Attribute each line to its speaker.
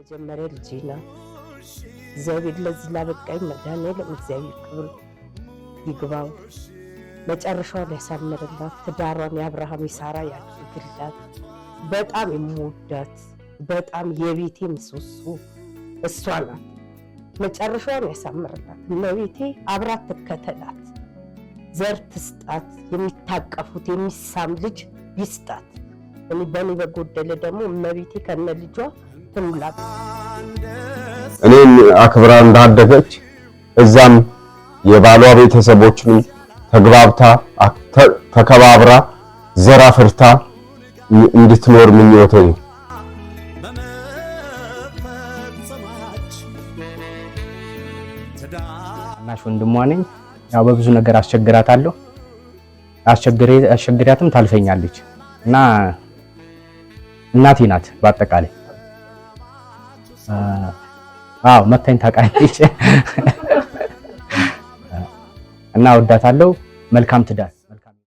Speaker 1: የመጀመሪያ ልጄ ናት። እግዚአብሔር ለዚህ ላበቃኝ መድኃኒዓለም እግዚአብሔር ክብር ይግባው። መጨረሻውን ያሳምርላት። ትዳሯን የአብርሃም የሳራ ያድርግላት። በጣም የምወዳት በጣም የቤቴ ምሰሶ እሷ ናት። መጨረሻውን ያሳምርላት። እመቤቴ አብራት ትከተላት። ዘር ትስጣት። የሚታቀፉት የሚሳም ልጅ ይስጣት። በኔ በጎደለ ደግሞ እመቤቴ ከነ ልጇ ትሙላት።
Speaker 2: እኔን አክብራ እንዳደገች እዛም የባሏ ቤተሰቦችን ተግባብታ ተከባብራ ዘር አፍርታ እንድትኖር ምኞቴ ነው።
Speaker 3: እናሽ ወንድሟ ነኝ። ያው በብዙ ነገር አስቸግራታለሁ። አስቸግሪያትም ታልፈኛለች እና እናቴ ናት በአጠቃላይ። መታኝ ታውቃለች እና ወዳታለሁ። መልካም ትዳር